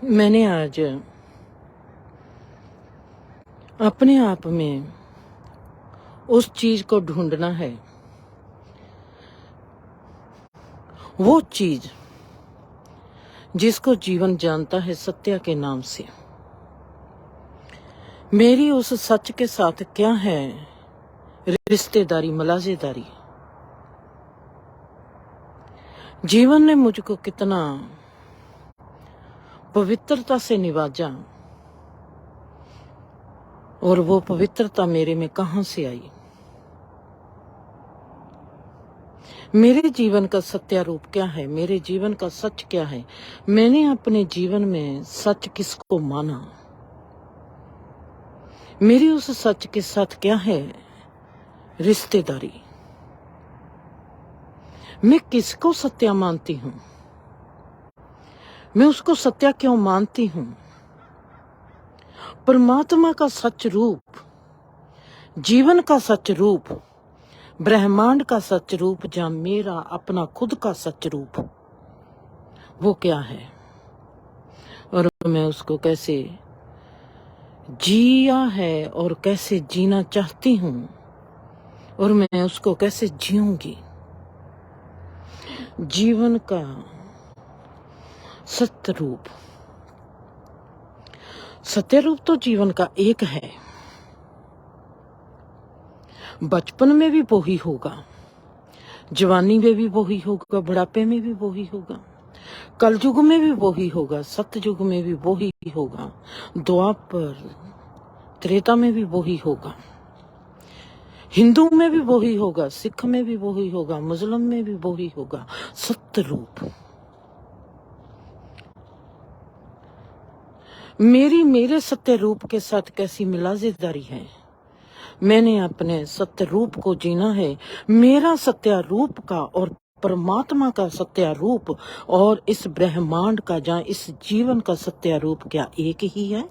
मैंने आज अपने आप में उस चीज को ढूंढना है, वो चीज जिसको जीवन जानता है सत्या के नाम से। मेरी उस सच के साथ क्या है रिश्तेदारी, मलाजेदारी। जीवन ने मुझको कितना पवित्रता से निवाजा और वो पवित्रता मेरे में कहां से आई। मेरे जीवन का सत्यारूप क्या है, मेरे जीवन का सच क्या है, मैंने अपने जीवन में सच किसको माना, मेरी उस सच के साथ क्या है रिश्तेदारी। मैं किसको सत्या मानती हूं, मैं उसको सत्या क्यों मानती हूं। परमात्मा का सच रूप, जीवन का सच रूप, ब्रह्मांड का सच रूप, जहां मेरा अपना खुद का सच रूप, वो क्या है और मैं उसको कैसे जिया है और कैसे जीना चाहती हूं और मैं उसको कैसे जीऊंगी। जीवन का सत्य रूप, सत्य रूप तो जीवन का एक है। बचपन में भी वो ही होगा, जवानी में भी वो ही होगा, बुढ़ापे में भी वो ही होगा, कलयुग में भी वो ही होगा, सतयुग में भी वो ही होगा, द्वापर त्रेता में भी वो ही होगा, हिंदू में भी वो ही होगा, सिख में भी वो ही होगा, मुस्लिम में भी वो ही होगा। सत्य रूप मेरे सत्य रूप के साथ कैसी मिलाजेदारी है। मैंने अपने सत्य रूप को जीना है। मेरा सत्य रूप का और परमात्मा का सत्य रूप और इस ब्रह्मांड का, जहां इस जीवन का सत्य रूप क्या एक ही है।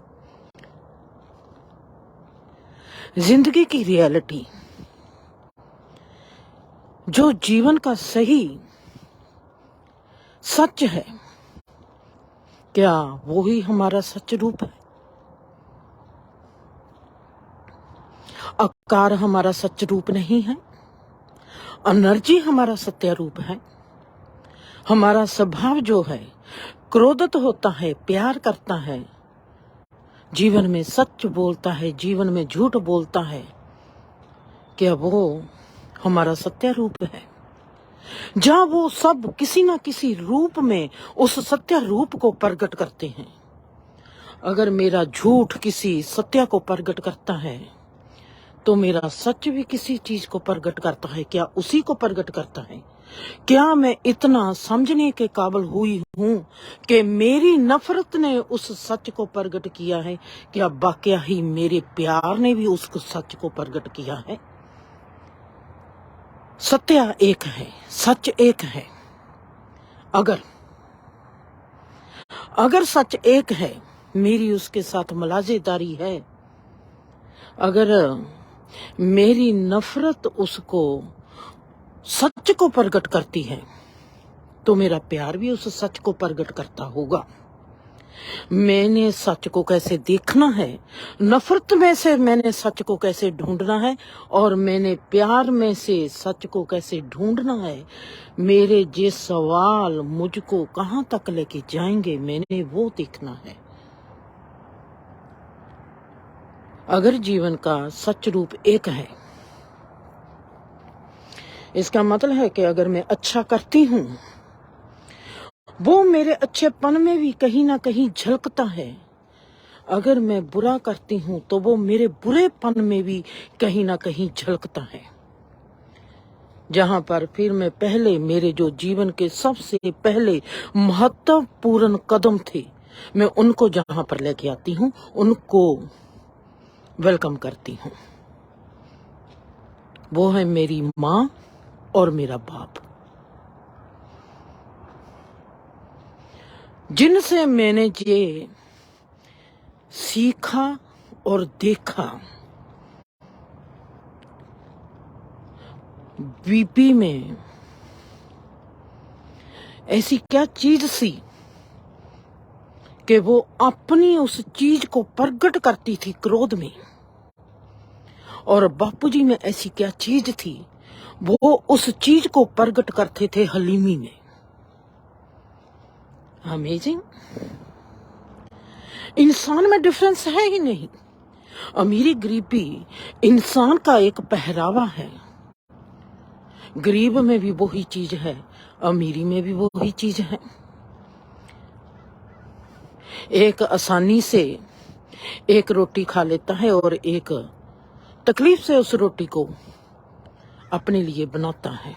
जिंदगी की रियलिटी, जो जीवन का सही सच है, क्या वो ही हमारा सच रूप है। आकार हमारा सच रूप नहीं है, एनर्जी हमारा सत्य रूप है। हमारा स्वभाव जो है, क्रोधित होता है, प्यार करता है, जीवन में सच बोलता है, जीवन में झूठ बोलता है, क्या वो हमारा सत्य रूप है। जहां वो सब किसी ना किसी रूप में उस सत्य रूप को प्रकट करते हैं। अगर मेरा झूठ किसी सत्य को प्रकट करता है तो मेरा सच भी किसी चीज को प्रकट करता है। क्या उसी को प्रकट करता है। क्या मैं इतना समझने के काबिल हुई हूं कि मेरी नफरत ने उस सच को प्रकट किया है। क्या वाकया ही मेरे प्यार ने भी उस सच को प्रकट किया है। सत्य एक है, सच एक है। अगर सच एक है, मेरी उसके साथ मलाजेदारी है। अगर मेरी नफरत उसको सच को प्रकट करती है तो मेरा प्यार भी उस सच को प्रकट करता होगा। मैंने सच को कैसे देखना है, नफरत में से मैंने सच को कैसे ढूंढना है और मैंने प्यार में से सच को कैसे ढूंढना है। मेरे ये सवाल मुझको कहां तक लेके जाएंगे, मैंने वो देखना है। अगर जीवन का सच रूप एक है, इसका मतलब है कि अगर मैं अच्छा करती हूं, वो मेरे अच्छेपन में भी कहीं ना कहीं झलकता है। अगर मैं बुरा करती हूं तो वो मेरे बुरेपन में भी कहीं ना कहीं झलकता है। जहां पर फिर मैं पहले, मेरे जो जीवन के सबसे पहले महत्वपूर्ण कदम थे, मैं उनको जहां पर लेके आती हूं, उनको वेलकम करती हूं। वो है मेरी माँ और मेरा बाप, जिनसे मैंने ये सीखा और देखा। बीपी में ऐसी क्या चीज सी कि वो अपनी उस चीज को प्रकट करती थी क्रोध में, और बापूजी में ऐसी क्या चीज थी, वो उस चीज को प्रकट करते थे हलीमी में। अमेजिंग। इंसान में डिफरेंस है ही नहीं। अमीरी गरीबी इंसान का एक पहरावा है। गरीब में भी वही चीज है, अमीरी में भी वही चीज है। एक आसानी से एक रोटी खा लेता है और एक तकलीफ से उस रोटी को अपने लिए बनाता है।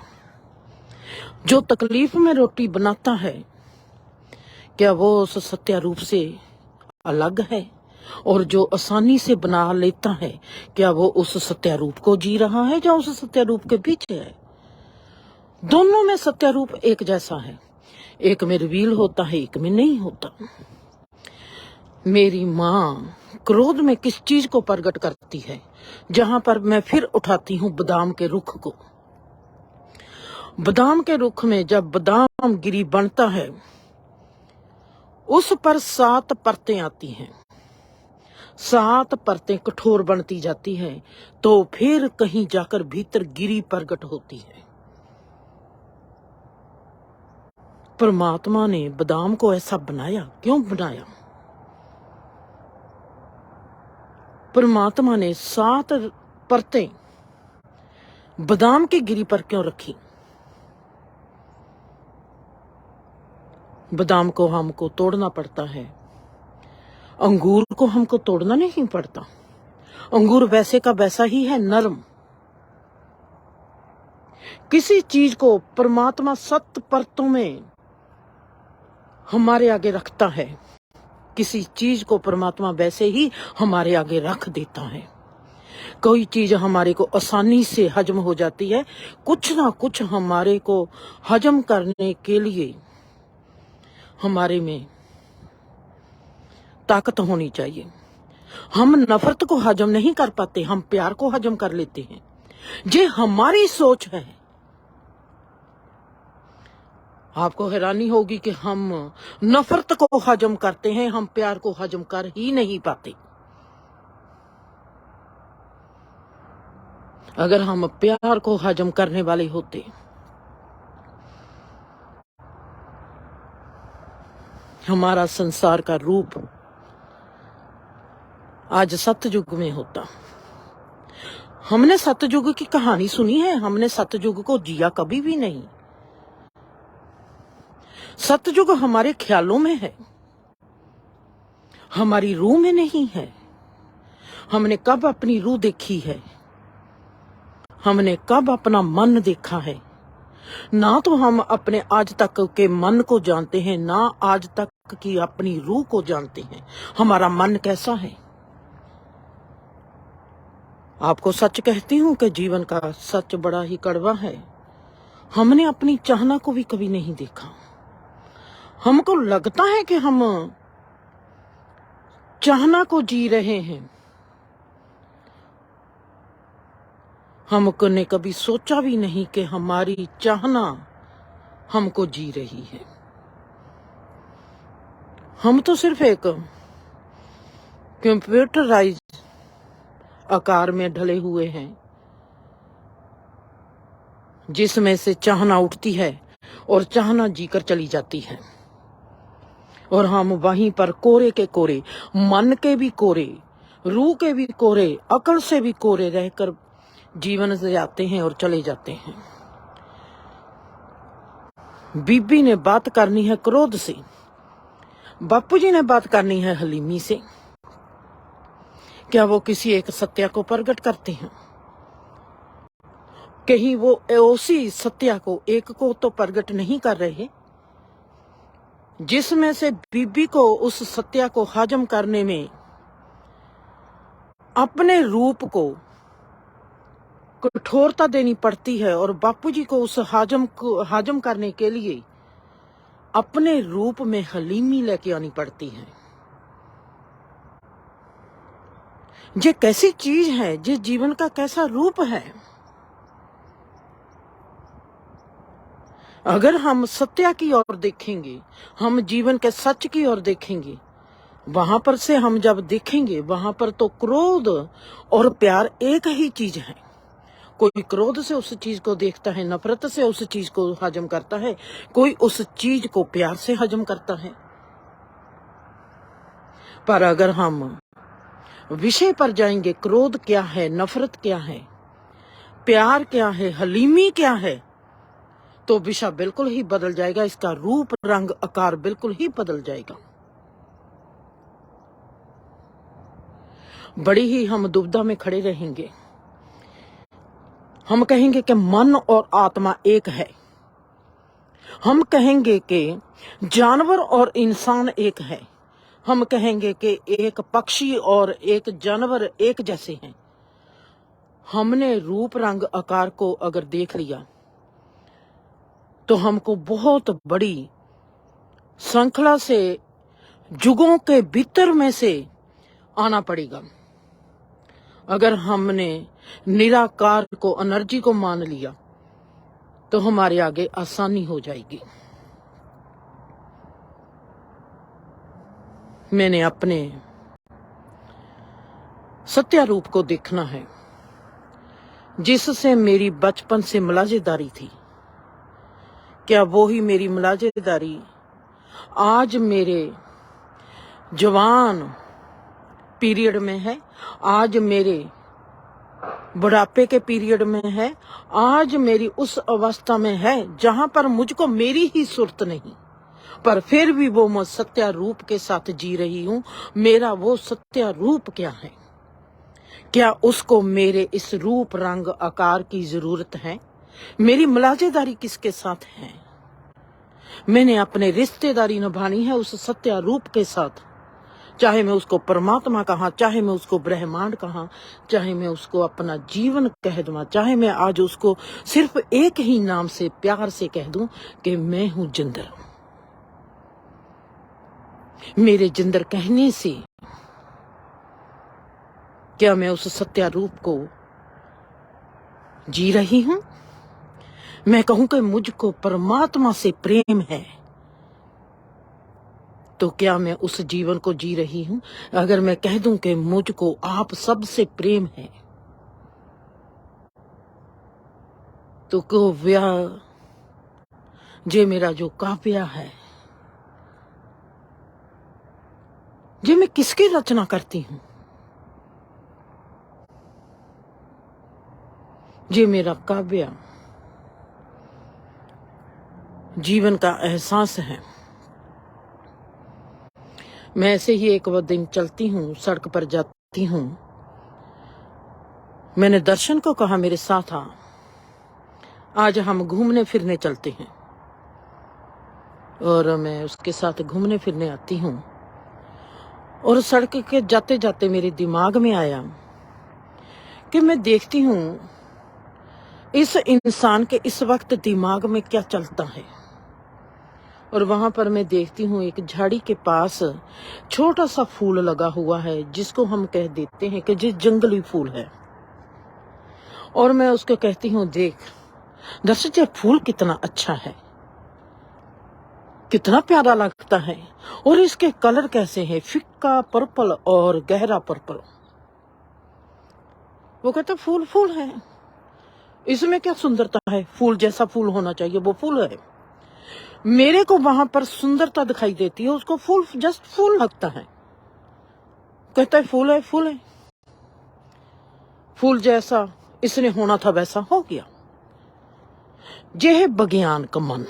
जो तकलीफ में रोटी बनाता है, क्या वो उस सत्य रूप से अलग है? और जो आसानी से बना लेता है, क्या वो उस सत्य रूप को जी रहा है या उस सत्य रूप के पीछे है? दोनों में सत्य रूप एक जैसा है। एक में रिवील होता है, एक में नहीं होता। मेरी माँ क्रोध में किस चीज को प्रकट करती है? जहां पर मैं फिर उठाती हूँ बादाम के रुख को। बादाम के रुख में जब बादाम गिरी बनता है, उस पर 7 परतें आती हैं। 7 परतें कठोर बनती जाती हैं, तो फिर कहीं जाकर भीतर गिरी प्रकट होती है। परमात्मा ने बादाम को ऐसा बनाया, क्यों बनाया? परमात्मा ने 7 परतें बादाम की गिरी पर क्यों रखी? बादाम को हमको तोड़ना पड़ता है, अंगूर को हमको तोड़ना नहीं पड़ता। अंगूर वैसे का वैसा ही है, नरम। किसी चीज को परमात्मा 7 परतों में हमारे आगे रखता है, किसी चीज को परमात्मा वैसे ही हमारे आगे रख देता है। कोई चीज हमारे को आसानी से हजम हो जाती है, कुछ ना कुछ हमारे को हजम करने के लिए हमारे में ताकत होनी चाहिए। हम नफरत को हजम नहीं कर पाते, हम प्यार को हजम कर लेते हैं। ये हमारी सोच है। आपको हैरानी होगी कि हम नफरत को हजम करते हैं, हम प्यार को हजम कर ही नहीं पाते। अगर हम प्यार को हजम करने वाले होते, हमारा संसार का रूप आज सतयुग में होता। हमने सतयुग की कहानी सुनी है, हमने सतयुग को जिया कभी भी नहीं। सतयुग हमारे ख्यालों में है, हमारी रूह में नहीं है। हमने कब अपनी रूह देखी है? हमने कब अपना मन देखा है? ना तो हम अपने आज तक के मन को जानते हैं, ना आज तक की अपनी रूह को जानते हैं। हमारा मन कैसा है? आपको सच कहती हूं कि जीवन का सच बड़ा ही कड़वा है। हमने अपनी चाहना को भी कभी नहीं देखा। हमको लगता है कि हम चाहना को जी रहे हैं। हमको ने कभी सोचा भी नहीं कि हमारी चाहना हमको जी रही है। हम तो सिर्फ एक कंप्यूटराइज आकार में ढले हुए हैं, जिसमें से चाहना उठती है और चाहना जीकर चली जाती है। और हम वहीं पर कोरे के कोरे, मन के भी कोरे, रूह के भी कोरे, अकल से भी कोरे रहकर जीवन से आते हैं और चले जाते हैं। बीबी ने बात करनी है क्रोध से, बापूजी ने बात करनी है हलीमी से। क्या वो किसी एक सत्य को प्रकट करते हैं? कहीं वो उसी सत्य को, एक को तो प्रकट नहीं कर रहे, जिसमें से बीबी को उस सत्य को हजम करने में अपने रूप को कठोरता देनी पड़ती है, और बापूजी को उस हजम करने के लिए अपने रूप में हलीमी लेके आनी पड़ती है। ये कैसी चीज है? ये जीवन का कैसा रूप है? अगर हम सत्य की ओर देखेंगे, हम जीवन के सच की ओर देखेंगे, वहां पर से हम जब देखेंगे वहां पर तो क्रोध और प्यार एक ही चीज है। कोई क्रोध से उस चीज को देखता है, नफरत से उस चीज को हजम करता है, कोई उस चीज को प्यार से हजम करता है। पर अगर हम विषय पर जाएंगे, क्रोध क्या है, नफरत क्या है, प्यार क्या है, हलीमी क्या है, तो विषय बिल्कुल ही बदल जाएगा। इसका रूप रंग आकार बिल्कुल ही बदल जाएगा। बड़ी ही हम दुविधा में खड़े रहेंगे। हम कहेंगे कि मन और आत्मा एक है। हम कहेंगे कि जानवर और इंसान एक है। हम कहेंगे कि एक पक्षी और एक जानवर एक जैसे हैं। हमने रूप रंग आकार को अगर देख लिया तो हमको बहुत बड़ी श्रृंखला से, जुगों के भीतर में से आना पड़ेगा। अगर हमने निराकार को, एनर्जी को मान लिया तो हमारे आगे आसानी हो जाएगी। मैंने अपने सत्य रूप को देखना है, जिससे मेरी बचपन से मुलाजेदारी थी। क्या वो ही मेरी मुलाजेदारी आज मेरे जवान पीरियड में है, आज मेरे बुढ़ापे के पीरियड में है, आज मेरी उस अवस्था में है जहां पर मुझको मेरी ही सुरत नहीं, पर फिर भी वो मैं सत्य रूप के साथ जी रही हूं। मेरा वो सत्य रूप क्या है? क्या उसको मेरे इस रूप रंग आकार की जरूरत है? मेरी मुलाजेदारी किसके साथ है? मैंने अपने रिश्तेदारी निभानी है उस सत्य रूप के साथ, चाहे मैं उसको परमात्मा कहा, चाहे मैं उसको ब्रह्मांड कहा, चाहे मैं उसको अपना जीवन कह दूं, चाहे मैं आज उसको सिर्फ एक ही नाम से प्यार से कह दूं कि मैं हूं जिंदर। मेरे जिंदर कहने से क्या मैं उस सत्य रूप को जी रही हूं? मैं कहूं कि मुझको परमात्मा से प्रेम है, तो क्या मैं उस जीवन को जी रही हूं? अगर मैं कह दूं कि मुझको आप सबसे प्रेम है, तो काव्या जे मेरा जो काव्या है, जे मैं किसकी रचना करती हूं, जे मेरा काव्य जीवन का एहसास है। मैं ऐसे ही एक दिन चलती हूँ, सड़क पर जाती हूँ, मैंने दर्शन को कहा मेरे साथ आ, आज हम घूमने फिरने चलते हैं। और मैं उसके साथ घूमने फिरने आती हूँ और सड़क के जाते जाते मेरे दिमाग में आया कि मैं देखती हूँ इस इंसान के इस वक्त दिमाग में क्या चलता है। और वहां पर मैं देखती हूँ एक झाड़ी के पास छोटा सा फूल लगा हुआ है, जिसको हम कह देते हैं कि ये जंगली फूल है। और मैं उसको कहती हूँ, देख दर्शक, ये फूल कितना अच्छा है, कितना प्यारा लगता है, और इसके कलर कैसे हैं, फिक्का पर्पल और गहरा पर्पल। वो कहता फूल फूल है, इसमें क्या सुंदरता है, फूल जैसा फूल होना चाहिए, वो फूल है। मेरे को वहां पर सुंदरता दिखाई देती है, उसको फूल जस्ट फूल लगता है। कहता है फूल है, फूल है, फूल जैसा इसने होना था वैसा हो गया। ये है विज्ञान का मन।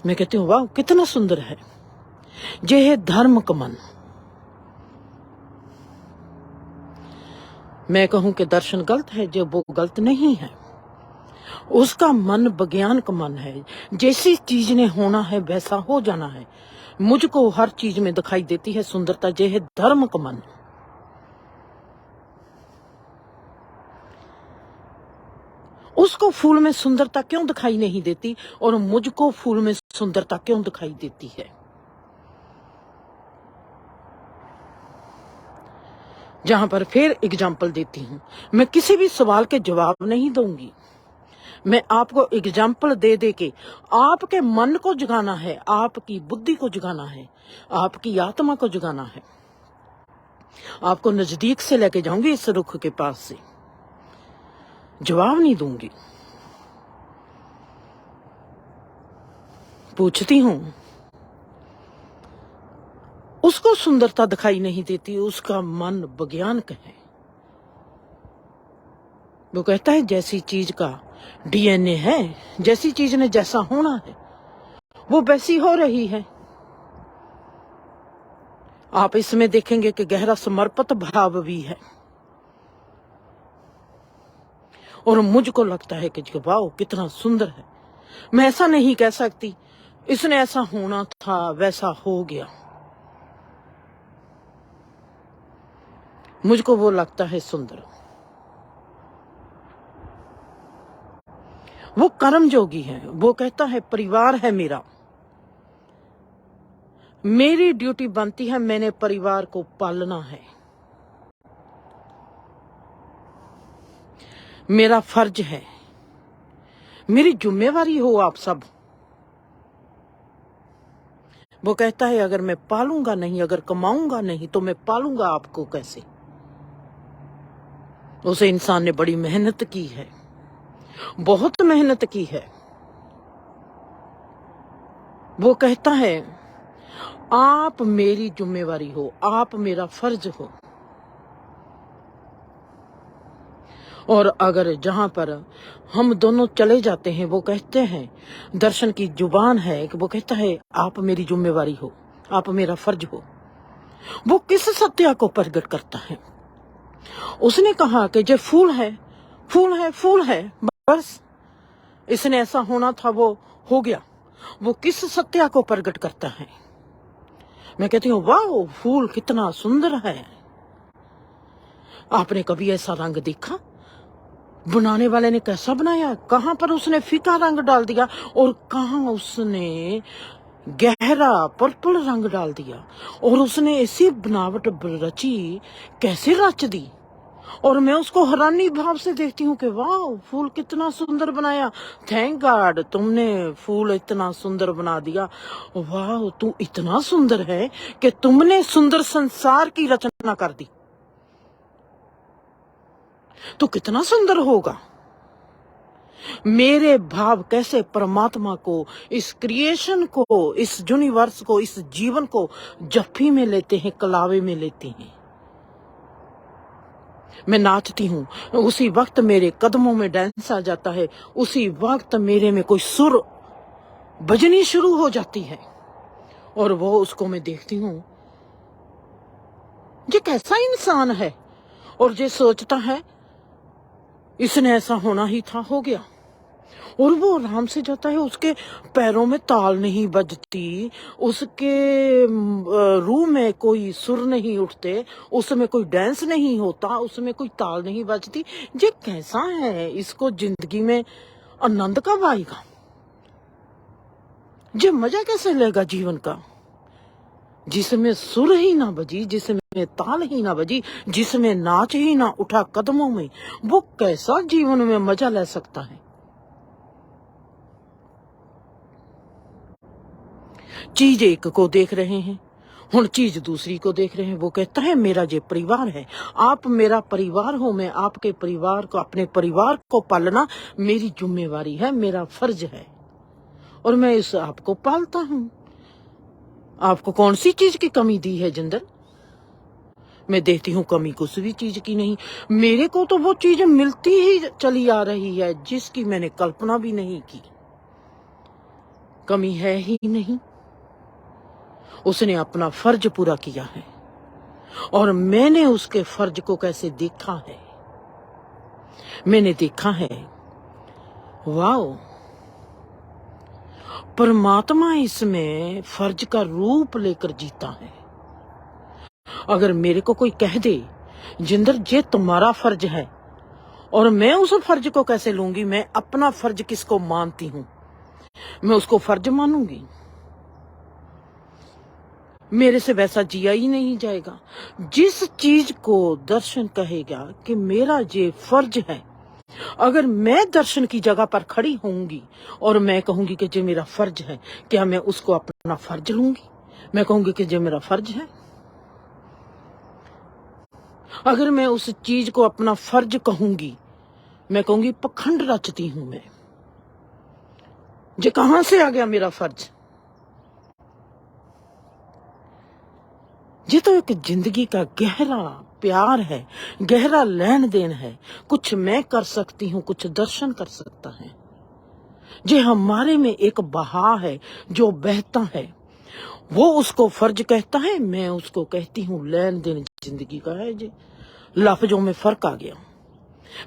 मैं कहती हूँ वाह कितना सुंदर है। ये है धर्म का मन। मैं कहूं कि दर्शन गलत है, जो वो गलत नहीं है, उसका मन विज्ञान का मन है। जैसी चीज ने होना है वैसा हो जाना है। मुझको हर चीज में दिखाई देती है सुंदरता, ये है धर्म का मन। उसको फूल में सुंदरता क्यों दिखाई नहीं देती और मुझको फूल में सुंदरता क्यों दिखाई देती है? जहां पर फिर एग्जाम्पल देती हूं, मैं किसी भी सवाल के जवाब नहीं दूंगी, मैं आपको एग्जाम्पल दे दे के आपके मन को जगाना है, आपकी बुद्धि को जगाना है, आपकी आत्मा को जगाना है। आपको नजदीक से लेके जाऊंगी इस रुख के पास से, जवाब नहीं दूंगी। पूछती हूं, उसको सुंदरता दिखाई नहीं देती, उसका मन वैज्ञानिक है। वो कहता है जैसी चीज का डीएनए है, जैसी चीज ने जैसा होना है वो वैसी हो रही है। आप इसमें देखेंगे कि गहरा समर्पित भाव भी है। और मुझको लगता है कि वाह कितना सुंदर है। मैं ऐसा नहीं कह सकती इसने ऐसा होना था वैसा हो गया। मुझको वो लगता है सुंदर। वो कर्म जोगी है। वो कहता है परिवार है मेरा, मेरी ड्यूटी बनती है, मैंने परिवार को पालना है, मेरा फर्ज है, मेरी जिम्मेवारी हो आप सब। वो कहता है अगर मैं पालूंगा नहीं, अगर कमाऊंगा नहीं तो मैं पालूंगा आपको कैसे। उसे इंसान ने बड़ी मेहनत की है, बहुत मेहनत की है। वो कहता है आप मेरी जिम्मेवारी हो, आप मेरा फर्ज हो। और अगर जहां पर हम दोनों चले जाते हैं, वो कहते हैं दर्शन की जुबान है कि वो कहता है आप मेरी जिम्मेवारी हो, आप मेरा फर्ज हो। वो किस सत्य को प्रकट करता है? उसने कहा कि जो फूल है, फूल है, फूल है, बस इसने ऐसा होना था वो हो गया। वो किस सत्य को प्रकट करता है? मैं कहती हूँ वाह फूल कितना सुंदर है। आपने कभी ऐसा रंग देखा? बनाने वाले ने कैसा बनाया? कहां पर उसने फीका रंग डाल दिया और कहां उसने गहरा पर्पल रंग डाल दिया। और उसने ऐसी बनावट रची, कैसे रच दी। और मैं उसको हैरानी भाव से देखती हूँ कि वाह फूल कितना सुंदर बनाया, थैंक गॉड तुमने फूल इतना सुंदर बना दिया। वाह तू इतना सुंदर है कि तुमने सुंदर संसार की रचना कर दी, तो कितना सुंदर होगा। मेरे भाव कैसे परमात्मा को, इस क्रिएशन को, इस यूनिवर्स को, इस जीवन को जफ्फी में लेते हैं, कलावे में लेते हैं। मैं नाचती हूँ, उसी वक्त मेरे कदमों में डांस आ जाता है, उसी वक्त मेरे में कोई सुर बजनी शुरू हो जाती है। और वो उसको मैं देखती हूँ, ये कैसा इंसान है। और ये सोचता है इसने ऐसा होना ही था, हो गया। और वो आराम से जाता है, उसके पैरों में ताल नहीं बजती, उसके रूह में कोई सुर नहीं उठते, उसमें कोई डांस नहीं होता, उसमें कोई ताल नहीं बजती। ये कैसा है? इसको जिंदगी में आनंद कब आएगा? ये मजा कैसे लेगा जीवन का, जिसमें सुर ही ना बजी, जिसमें ताल ही ना बजी, जिसमें नाच ही ना उठा कदमों में? वो कैसा जीवन में मजा ले सकता है? चीज एक को देख रहे हैं, हुण चीज दूसरी को देख रहे हैं। वो कहता है मेरा ये परिवार है, आप मेरा परिवार हो, मैं आपके परिवार को, अपने परिवार को पालना मेरी जिम्मेवारी है, मेरा फर्ज है। और मैं इस आपको पालता हूं। आपको कौन सी चीज की कमी दी है जिंदल? मैं देखती हूँ कमी कुछ भी चीज की नहीं। मेरे को तो वो चीज मिलती ही चली आ रही है जिसकी मैंने कल्पना भी नहीं की। कमी है ही नहीं। उसने अपना फर्ज पूरा किया है और मैंने उसके फर्ज को कैसे देखा है? मैंने देखा है वाओ परमात्मा इसमें फर्ज का रूप लेकर जीता है। अगर मेरे को कोई कह दे जिंदर ये तुम्हारा फर्ज है, और मैं उस फर्ज को कैसे लूंगी? मैं अपना फर्ज किसको मानती हूं? मैं उसको फर्ज मानूंगी? मेरे से वैसा जिया ही नहीं जाएगा। जिस चीज को दर्शन कहेगा कि मेरा ये फर्ज है, अगर मैं दर्शन की जगह पर खड़ी होंगी और मैं कहूंगी कि जो मेरा फर्ज है, क्या मैं उसको अपना फर्ज लूंगी? मैं कहूंगी कि जो मेरा फर्ज है। अगर मैं उस चीज को अपना फर्ज कहूंगी, मैं कहूंगी पखंड रचती हूं मैं। जो कहां से आ गया मेरा फर्ज? ये तो एक जिंदगी का गहरा प्यार है, गहरा लेन देन है। कुछ मैं कर सकती हूँ, कुछ दर्शन कर सकता है। जे हमारे में एक बहा है जो बहता है, वो उसको फर्ज कहता है, मैं उसको कहती हूँ लेन देन जिंदगी का है। जे लफ्जों में फर्क आ गया।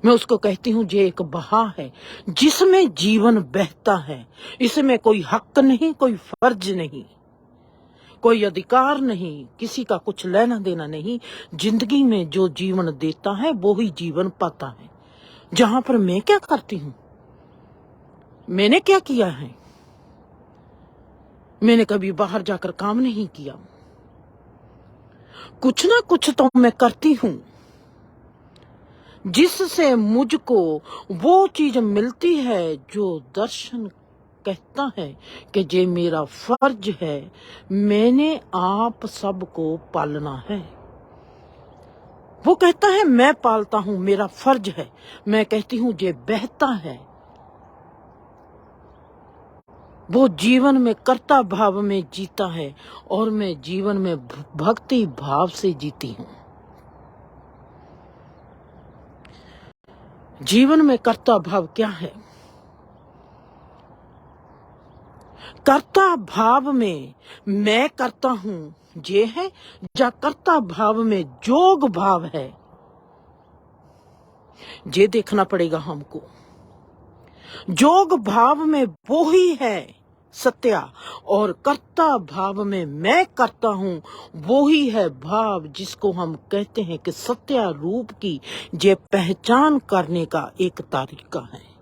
मैं उसको कहती हूँ जे एक बहा है जिसमें जीवन बहता है। इसमें कोई हक नहीं, कोई फर्ज नहीं, कोई अधिकार नहीं, किसी का कुछ लेना देना नहीं। जिंदगी में जो जीवन देता है वो ही जीवन पाता है। जहां पर मैं क्या करती हूं, मैंने क्या किया है? मैंने कभी बाहर जाकर काम नहीं किया। कुछ ना कुछ तो मैं करती हूं जिससे मुझको वो चीज मिलती है जो दर्शन कहता है कि ये मेरा फर्ज है, मैंने आप सबको पालना है। वो कहता है मैं पालता हूं, मेरा फर्ज है। मैं कहती हूं ये बहता है। वो जीवन में कर्ता भाव में जीता है और मैं जीवन में भक्ति भाव से जीती हूं। जीवन में कर्ता भाव क्या है? कर्ता भाव में मैं करता हूं ये है, जा कर्ता भाव में जोग भाव है, ये देखना पड़ेगा हमको। जोग भाव में वो ही है सत्या, और कर्ता भाव में मैं करता हूं वो ही है भाव, जिसको हम कहते हैं कि सत्या रूप की ये पहचान करने का एक तरीका है।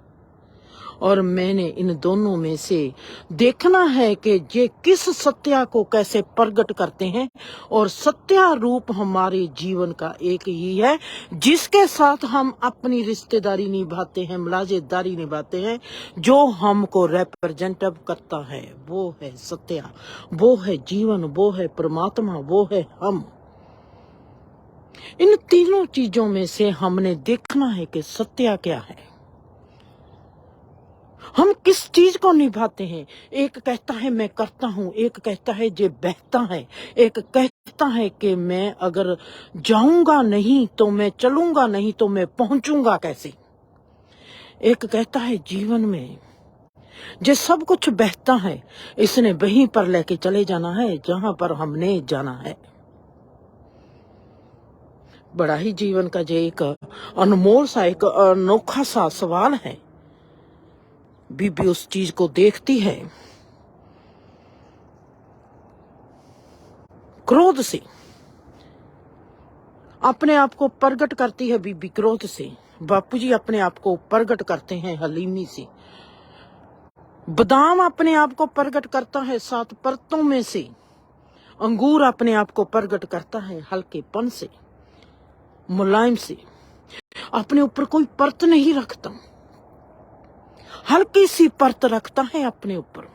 और मैंने इन दोनों में से देखना है कि ये किस सत्या को कैसे प्रकट करते हैं। और सत्या रूप हमारे जीवन का एक ही है जिसके साथ हम अपनी रिश्तेदारी निभाते हैं, मुलाजेदारी निभाते हैं। जो हमको रिप्रेजेंटेटिव करता है वो है सत्या, वो है जीवन, वो है परमात्मा, वो है हम। इन तीनों चीजों में से हमने देखना है कि सत्या क्या है, हम किस चीज को निभाते हैं। एक कहता है मैं करता हूं, एक कहता है जे बहता है, एक कहता है कि मैं अगर जाऊंगा नहीं तो मैं चलूंगा नहीं तो मैं पहुंचूंगा कैसे। एक कहता है जीवन में जे सब कुछ बहता है, इसने वहीं पर लेके चले जाना है जहां पर हमने जाना है। बड़ा ही जीवन का जे एक अनमोल सा, एक अनोखा सा सवाल है। बीबी उस चीज को देखती है क्रोध से, अपने आप को प्रकट करती है बीबी क्रोध से। बापूजी अपने आप को प्रकट करते हैं हलीमी से। बादाम अपने आप को प्रकट करता है 7 परतों में से। अंगूर अपने आप को प्रकट करता है हल्केपन से, मुलायम से। अपने ऊपर कोई परत नहीं रखता, हल्की सी परत रखता है अपने ऊपर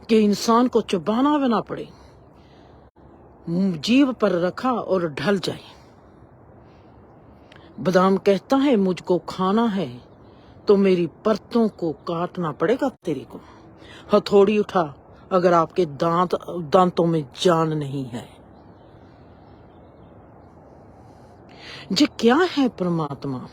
कि इंसान को चबाना भी ना पड़े, जीभ पर रखा और ढल जाए। बादाम कहता है मुझको खाना है तो मेरी परतों को काटना पड़ेगा तेरे को। हथौड़ी उठा अगर आपके दांतों में जान नहीं है। ये क्या है परमात्मा?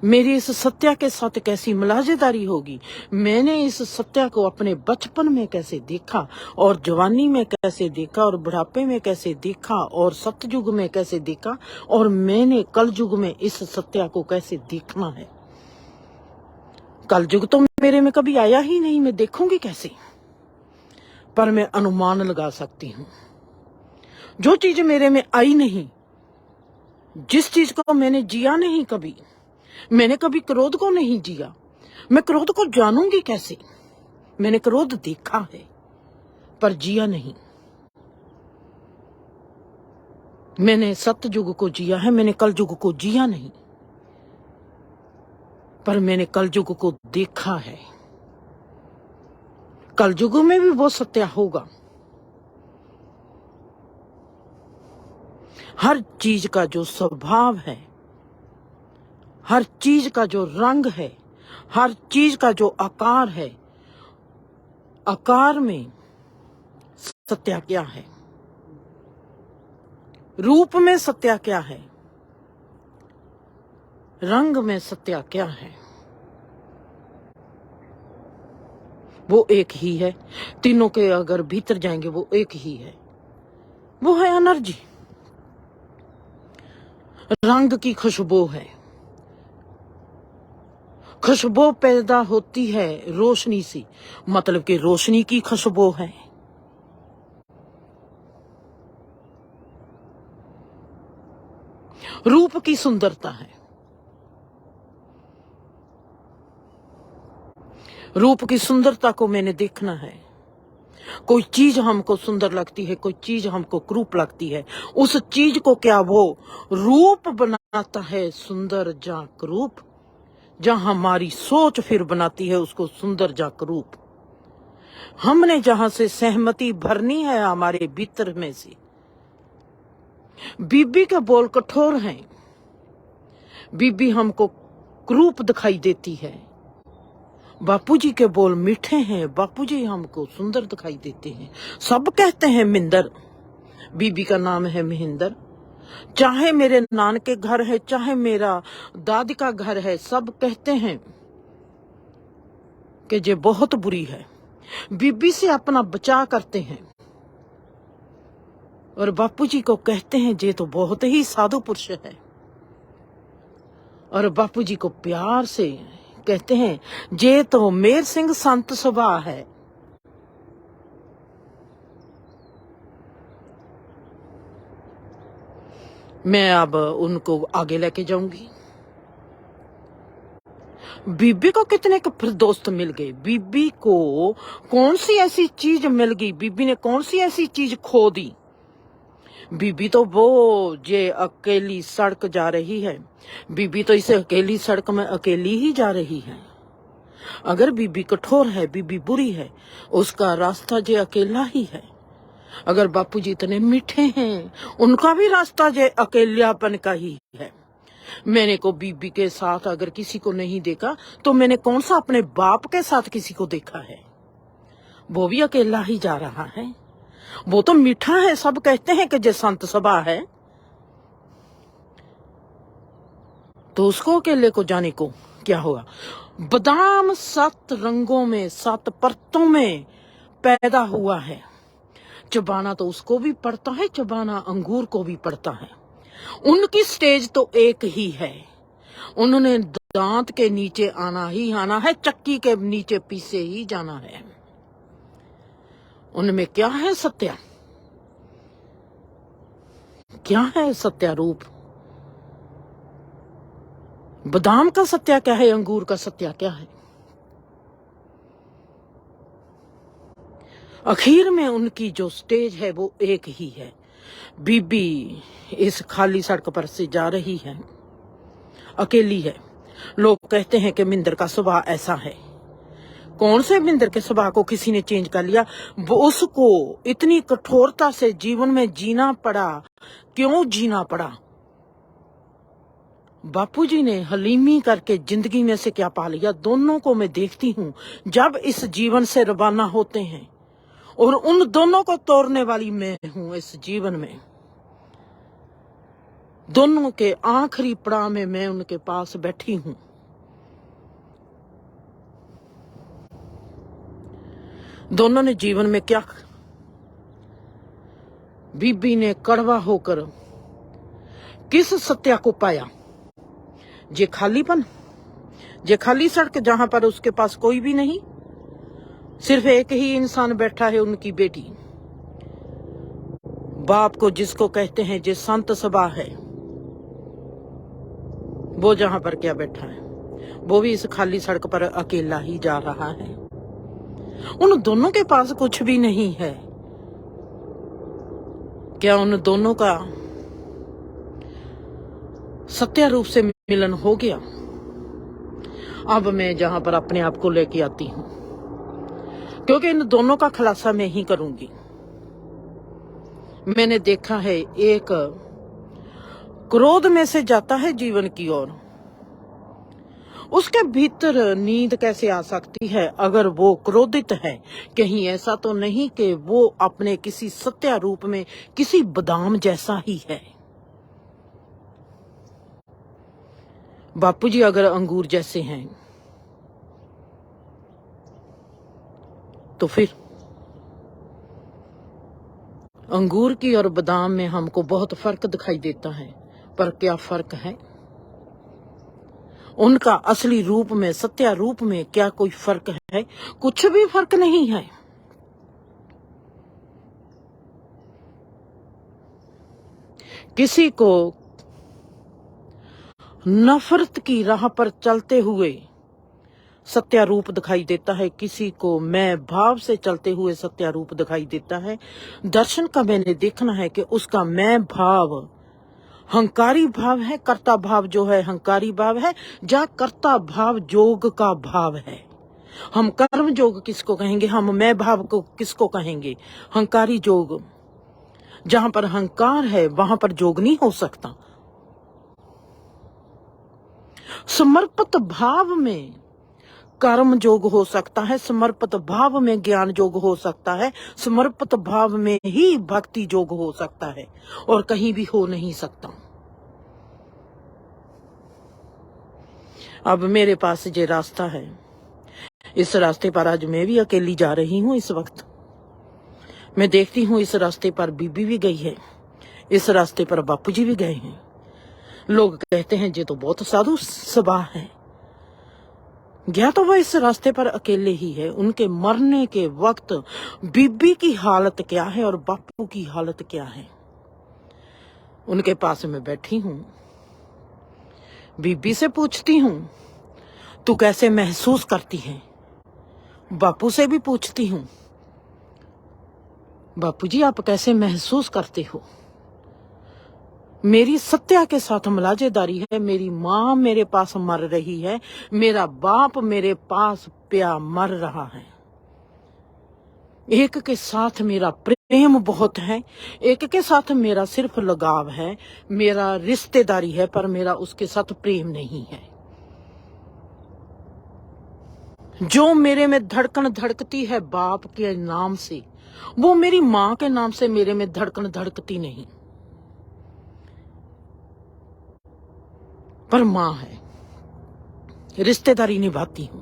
मेरी इस सत्या के साथ कैसी मुलाजेदारी होगी। मैंने इस सत्या को अपने बचपन में कैसे देखा, और जवानी में कैसे देखा, और बुढ़ापे में कैसे देखा, और सतयुग में कैसे देखा, और मैंने कलयुग में इस सत्या को कैसे देखना है। कलयुग तो मेरे में कभी आया ही नहीं, मैं देखूंगी कैसे? पर मैं अनुमान लगा सकती हूँ। जो चीज मेरे में आई नहीं, जिस चीज को मैंने जिया नहीं कभी, मैंने कभी क्रोध को नहीं जिया, मैं क्रोध को जानूंगी कैसे? मैंने क्रोध देखा है पर जिया नहीं। मैंने सतयुग को जिया है, मैंने कलयुग को जिया नहीं। पर मैंने कलयुग को देखा है। कलयुग में भी वो सत्य होगा। हर चीज का जो स्वभाव है, हर चीज का जो रंग है, हर चीज का जो आकार है, आकार में सत्य क्या है, रूप में सत्य क्या है, रंग में सत्य क्या है, वो एक ही है। तीनों के अगर भीतर जाएंगे वो एक ही है, वो है एनर्जी। रंग की खुशबू है, खुशबू पैदा होती है रोशनी से, मतलब कि रोशनी की खुशबू है। रूप की सुंदरता है, रूप की सुंदरता को मैंने देखना है। कोई चीज हमको सुंदर लगती है, कोई चीज हमको क्रूप लगती है, उस चीज को क्या वो रूप बनाता है सुंदर जा क्रूप, जहां हमारी सोच फिर बनाती है उसको सुंदर जा क्रूप। हमने जहां से सहमति भरनी है हमारे भीतर में से। बीबी के बोल कठोर हैं, बीबी हमको क्रूप दिखाई देती है। बापूजी के बोल मीठे हैं, बापूजी हमको सुंदर दिखाई देते हैं। सब कहते हैं मिंदर, बीबी का नाम है महेंद्र। चाहे मेरे नान के घर है, चाहे मेरा दादी का घर है, सब कहते हैं कि ये बहुत बुरी है। बीबी से अपना बचाव करते हैं और बापूजी को कहते हैं ये तो बहुत ही साधु पुरुष है, और बापूजी को प्यार से कहते हैं ये तो मेर सिंह संत सभा है। मैं अब उनको आगे लेके जाऊंगी। बीबी को कितने फिर दोस्त मिल गए, बीबी को कौन सी ऐसी चीज मिल गई, बीबी ने कौन सी ऐसी चीज खो दी। बीबी तो वो ये अकेली सड़क जा रही है, बीबी तो इसे अकेली सड़क में अकेली ही जा रही है। अगर बीबी कठोर है, बीबी बुरी है, उसका रास्ता जे अकेला ही है। अगर बापूजी इतने मीठे हैं, उनका भी रास्ता जे अकेलापन का ही है। मैंने को बीबी के साथ अगर किसी को नहीं देखा तो मैंने कौन सा अपने बाप के साथ किसी को देखा है। वो भी अकेला ही जा रहा है, वो तो मीठा है। सब कहते हैं कि जे संत सभा है, तो उसको अकेले को जाने को क्या होगा। बादाम 7 रंगों में 7 परतों में पैदा हुआ है। चबाना तो उसको भी पड़ता है, चबाना अंगूर को भी पड़ता है। उनकी स्टेज तो एक ही है, उन्होंने दांत के नीचे आना ही आना है, चक्की के नीचे पीछे ही जाना है। उनमें क्या है सत्य, क्या है सत्य रूप। बादाम का सत्य क्या है, अंगूर का सत्य क्या है। आखिर में उनकी जो स्टेज है वो एक ही है। बीबी इस खाली सड़क पर से जा रही है, अकेली है। लोग कहते हैं कि मिंदर का स्वभाव ऐसा है। कौन से मिंदर के स्वभाव को किसी ने चेंज कर लिया। वो उसको इतनी कठोरता से जीवन में जीना पड़ा, क्यों जीना पड़ा। बापूजी ने हलीमी करके जिंदगी में से क्या पा लिया। दोनों को मैं देखती हूँ जब इस जीवन से रवाना होते हैं, और उन दोनों को तोड़ने वाली मैं हूं इस जीवन में। दोनों के आखिरी पड़ाव में मैं उनके पास बैठी हूं। दोनों ने जीवन में क्या, बीबी ने कड़वा होकर किस सत्या को पाया। ये खालीपन, ये खाली सड़क जहां पर उसके पास कोई भी नहीं, सिर्फ एक ही इंसान बैठा है, उनकी बेटी। बाप को जिसको कहते हैं जे संत सभा है, वो जहां पर क्या बैठा है, वो भी इस खाली सड़क पर अकेला ही जा रहा है। उन दोनों के पास कुछ भी नहीं है। क्या उन दोनों का सत्य रूप से मिलन हो गया। अब मैं जहां पर अपने आप को लेके आती हूं, क्योंकि इन दोनों का खुलासा मैं ही करूंगी। मैंने देखा है, एक क्रोध में से जाता है जीवन की ओर, उसके भीतर नींद कैसे आ सकती है अगर वो क्रोधित है? कहीं ऐसा तो नहीं कि वो अपने किसी सत्य रूप में किसी बादाम जैसा ही है? बापूजी अगर अंगूर जैसे हैं तो फिर अंगूर की और बादाम में हमको बहुत फर्क दिखाई देता है, पर क्या फर्क है? उनका असली रूप में, सत्य रूप में क्या कोई फर्क है? कुछ भी फर्क नहीं है। किसी को नफरत की राह पर चलते हुए सत्य रूप दिखाई देता है, किसी को मैं भाव से चलते हुए सत्य रूप दिखाई देता है। दर्शन का मैंने देखना है कि उसका मैं भाव हंकारी भाव है, कर्ता भाव जो है हंकारी भाव है, या कर्ता भाव जोग का भाव है। हम कर्म जोग किसको कहेंगे? हम मैं भाव को किसको कहेंगे? हंकारी जोग। जहां पर हंकार है वहां पर जोग नहीं हो सकता। समर्पित भाव में कर्म जोग हो सकता है, समर्पित भाव में ज्ञान जोग हो सकता है, समर्पित भाव में ही भक्ति जोग हो सकता है, और कहीं भी हो नहीं सकता। अब मेरे पास ये रास्ता है, इस रास्ते पर आज मैं भी अकेली जा रही हूँ। इस वक्त मैं देखती हूँ इस रास्ते पर बीबी भी गई है, इस रास्ते पर बापूजी भी गए हैं। लोग कहते हैं ये तो बहुत साधु सभा है। गया तो वह इस रास्ते पर अकेले ही है। उनके मरने के वक्त बीबी की हालत क्या है और बापू की हालत क्या है? उनके पास में बैठी हूं, बीबी से पूछती हूं तू कैसे महसूस करती है? बापू से भी पूछती हूं बापूजी आप कैसे महसूस करते हो? मेरी सत्या के साथ मलाजेदारी है। मेरी माँ मेरे पास मर रही है, मेरा बाप मेरे पास प्या मर रहा है। एक के साथ मेरा प्रेम बहुत है, एक के साथ मेरा सिर्फ लगाव है, मेरा रिश्तेदारी है, पर मेरा उसके साथ प्रेम नहीं है। जो मेरे में धड़कन धड़कती है बाप के नाम से, वो मेरी माँ के नाम से मेरे में धड़कन धड़कती नहीं। पर माँ है, रिश्तेदारी निभाती हूं,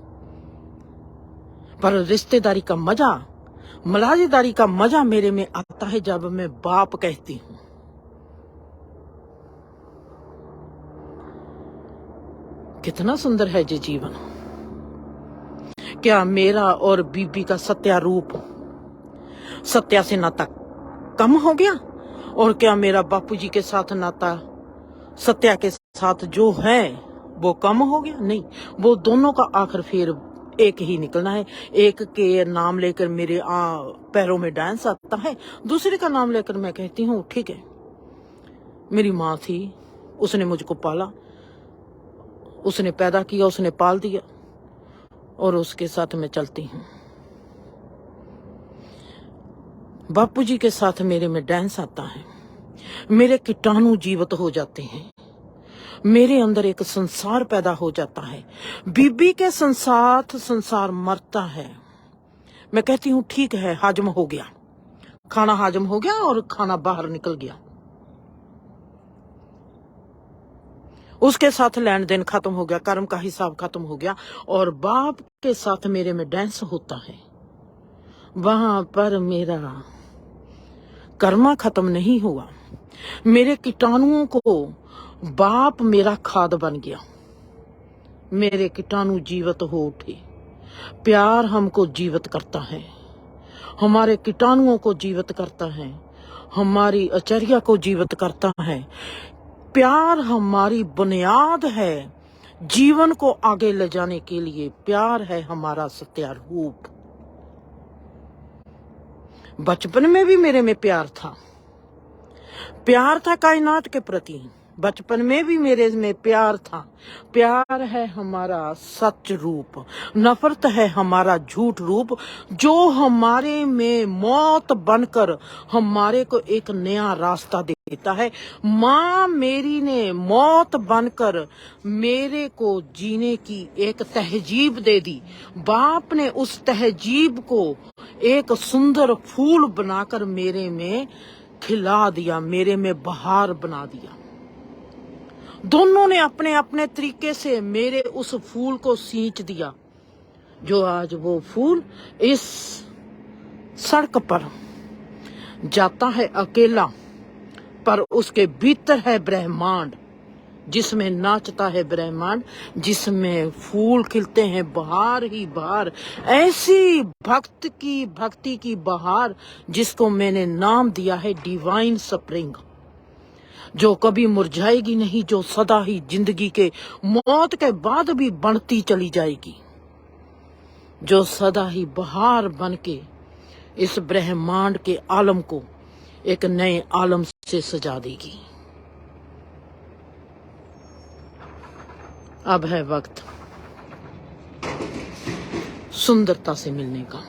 पर रिश्तेदारी का मजा, मलाजेदारी का मजा मेरे में आता है जब मैं बाप कहती हूं। कितना सुंदर है ये जीवन। क्या मेरा और बीबी का सत्या रूप, सत्या से नाता कम हो गया? और क्या मेरा बापूजी के साथ नाता सत्या के साथ जो है वो कम हो गया? नहीं, वो दोनों का आखिर फिर एक ही निकलना है। एक के नाम लेकर मेरे पैरों में डांस आता है, दूसरे का नाम लेकर मैं कहती हूँ ठीक है, मेरी माँ थी, उसने मुझको पाला, उसने पैदा किया, उसने पाल दिया, और उसके साथ मैं चलती हूँ। बापूजी के साथ मेरे में डांस आता है, मेरे कीटाणु जीवित हो जाते हैं, मेरे अंदर एक संसार पैदा हो जाता है। बीबी के साथ संसार मरता है। मैं कहती हूँ ठीक है, हाजम हो गया, खाना हाजम हो गया और खाना बाहर निकल गया। उसके साथ लेन देन खत्म हो गया, कर्म का हिसाब खत्म हो गया, और बाप के साथ मेरे में डांस होता है। वहां पर मेरा कर्मा खत्म नहीं हुआ, मेरे कीटाणुओं को बाप मेरा खाद बन गया, मेरे कीटाणु जीवित हो उठे। प्यार हमको जीवित करता है, हमारे कीटाणुओं को जीवित करता है, हमारी आचर्या को जीवित करता है। प्यार हमारी बुनियाद है जीवन को आगे ले जाने के लिए। प्यार है हमारा सत्य रूप। बचपन में भी मेरे में प्यार था, प्यार था कायनात के प्रति, बचपन में भी मेरे में प्यार था। प्यार है हमारा सच रूप, नफरत है हमारा झूठ रूप, जो हमारे में मौत बनकर हमारे को एक नया रास्ता देता है। माँ मेरी ने मौत बनकर मेरे को जीने की एक तहजीब दे दी। बाप ने उस तहजीब को एक सुंदर फूल बनाकर मेरे में खिला दिया, मेरे में बहार बना दिया। दोनों ने अपने अपने तरीके से मेरे उस फूल को सींच दिया, जो आज वो फूल इस सड़क पर जाता है अकेला, पर उसके भीतर है ब्रह्मांड, जिसमें नाचता है ब्रह्मांड, जिसमें फूल खिलते हैं बहार ही बहार। ऐसी भक्ति की बहार जिसको मैंने नाम दिया है डिवाइन स्प्रिंग, जो कभी मुरझाएगी नहीं, जो सदा ही जिंदगी के मौत के बाद भी बढ़ती चली जाएगी, जो सदा ही बहार बन के इस ब्रह्मांड के आलम को एक नए आलम से सजा देगी। अब है वक्त सुंदरता से मिलने का।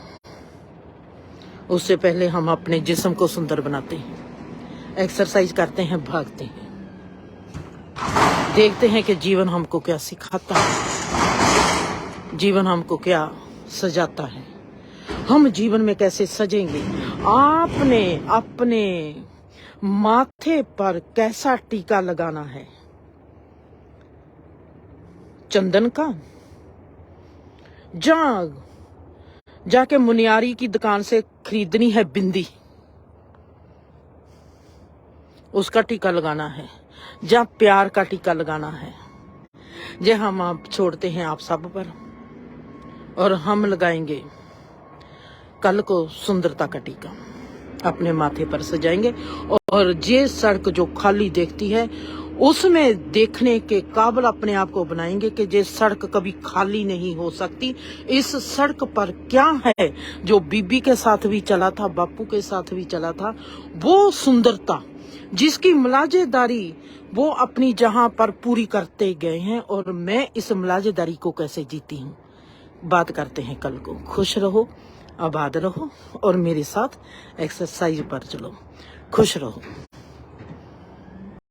उससे पहले हम अपने जिस्म को सुंदर बनाते हैं, एक्सरसाइज करते हैं, भागते हैं, देखते हैं कि जीवन हमको क्या सिखाता है, जीवन हमको क्या सजाता है, हम जीवन में कैसे सजेंगे। आपने अपने माथे पर कैसा टीका लगाना है? चंदन का? जाके मुनियारी की दुकान से खरीदनी है बिंदी, उसका टीका लगाना है, या प्यार का टीका लगाना है? जे हम आप छोड़ते हैं आप सब पर, और हम लगाएंगे कल को सुंदरता का टीका, अपने माथे पर सजाएंगे। और ये सड़क जो खाली देखती है, उसमें देखने के काबिल अपने आप को बनाएंगे कि ये सड़क कभी खाली नहीं हो सकती। इस सड़क पर क्या है जो बीबी के साथ भी चला था, बापू के साथ भी चला था, वो सुंदरता जिसकी मुलाजेदारी वो अपनी जहां पर पूरी करते गए हैं, और मैं इस मुलाजेदारी को कैसे जीती हूँ, बात करते हैं कल को। खुश रहो, आबाद रहो, और मेरे साथ एक्सरसाइज पर चलो। खुश रहो।